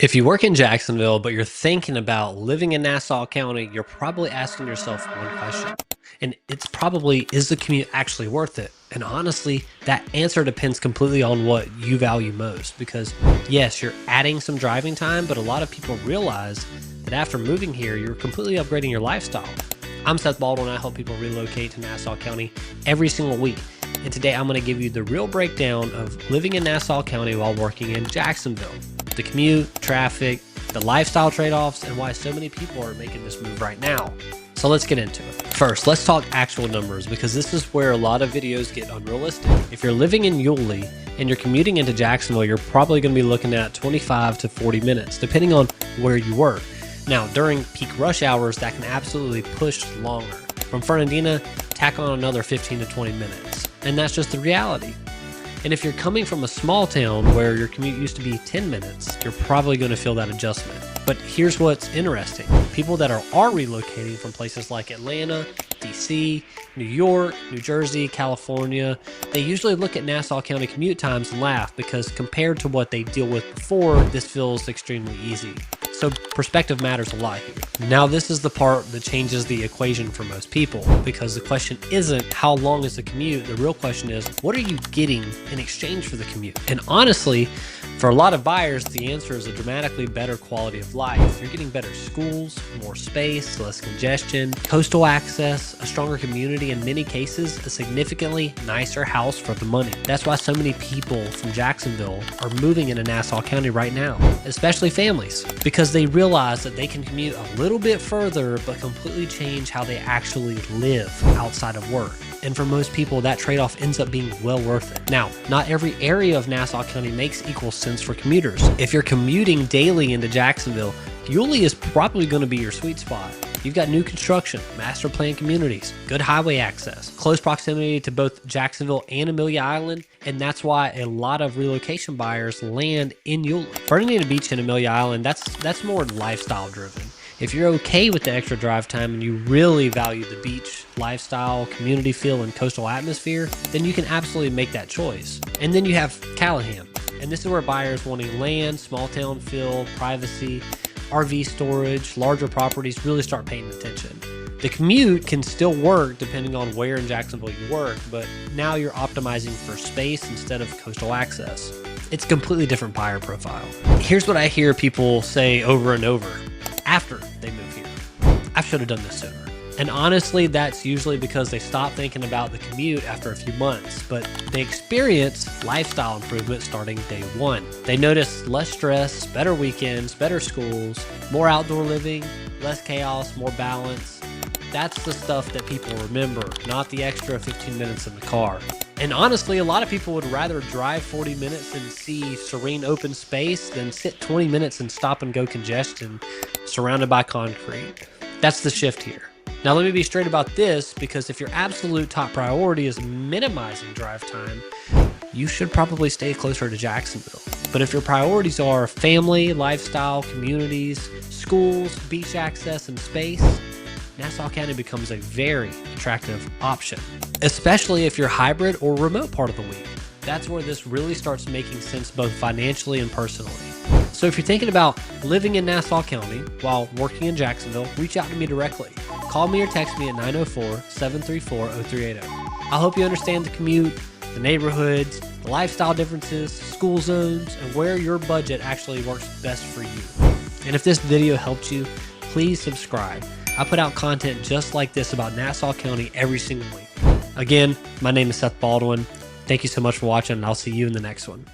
If you work in Jacksonville, but you're thinking about living in Nassau County, you're probably asking yourself one question. And it's probably, is the commute actually worth it? And honestly, that answer depends completely on what you value most. Because yes, you're adding some driving time, but a lot of people realize that after moving here, you're completely upgrading your lifestyle. I'm Seth Baldwin. I help people relocate to Nassau County every single week. And today I'm going to give you the real breakdown of living in Nassau County while working in Jacksonville. The commute, traffic, the lifestyle trade-offs, and why so many people are making this move right now. So let's get into it. First, let's talk actual numbers because this is where a lot of videos get unrealistic. If you're living in Yulee and you're commuting into Jacksonville, you're probably going to be looking at 25 to 40 minutes, depending on where you work. Now, during peak rush hours, that can absolutely push longer. From Fernandina, tack on another 15 to 20 minutes. And that's just the reality. And if you're coming from a small town where your commute used to be 10 minutes, you're probably going to feel that adjustment. But here's what's interesting. People that are relocating from places like Atlanta, DC, New York, New Jersey, California, they usually look at Nassau County commute times and laugh because compared to what they deal with before, this feels extremely easy. So perspective matters a lot here. Now this is the part that changes the equation for most people because the question isn't how long is the commute, the real question is what are you getting in exchange for the commute? And honestly, for a lot of buyers, the answer is a dramatically better quality of life. You're getting better schools, more space, less congestion, coastal access, a stronger community, in many cases, a significantly nicer house for the money. That's why so many people from Jacksonville are moving into Nassau County right now, especially families, because they realize that they can commute a little bit further, but completely change how they actually live outside of work. And for most people, that trade-off ends up being well worth it. Now, not every area of Nassau County makes equal sense for commuters. If you're commuting daily into Jacksonville, Yulee is probably going to be your sweet spot. You've got new construction, master plan communities, good highway access, close proximity to both Jacksonville and Amelia Island, and that's why a lot of relocation buyers land in Yulee. Fernandina Beach and Amelia Island, that's more lifestyle driven. If you're okay with the extra drive time and you really value the beach lifestyle, community feel, and coastal atmosphere, then you can absolutely make that choice. And then you have Callahan, and this is where buyers wanting land, small town feel, privacy, RV storage, larger properties really start paying attention. The commute can still work depending on where in Jacksonville you work, but now you're optimizing for space instead of coastal access. It's a completely different buyer profile. Here's what I hear people say over and over after they move here. I should have done this sooner. And honestly, that's usually because they stop thinking about the commute after a few months, but they experience lifestyle improvement starting day one. They notice less stress, better weekends, better schools, more outdoor living, less chaos, more balance. That's the stuff that people remember, not the extra 15 minutes in the car. And honestly, a lot of people would rather drive 40 minutes and see serene open space than sit 20 minutes and stop and go congestion surrounded by concrete. That's the shift here. Now let me be straight about this because if your absolute top priority is minimizing drive time, you should probably stay closer to Jacksonville. But if your priorities are family, lifestyle, communities, schools, beach access, and space, Nassau County becomes a very attractive option, especially if you're hybrid or remote part of the week. That's where this really starts making sense both financially and personally. So if you're thinking about living in Nassau County while working in Jacksonville, reach out to me directly. Call me or text me at 904-734-0380. I hope you understand the commute, the neighborhoods, the lifestyle differences, school zones, and where your budget actually works best for you. And if this video helped you, please subscribe. I put out content just like this about Nassau County every single week. Again, my name is Seth Baldwin. Thank you so much for watching, and I'll see you in the next one.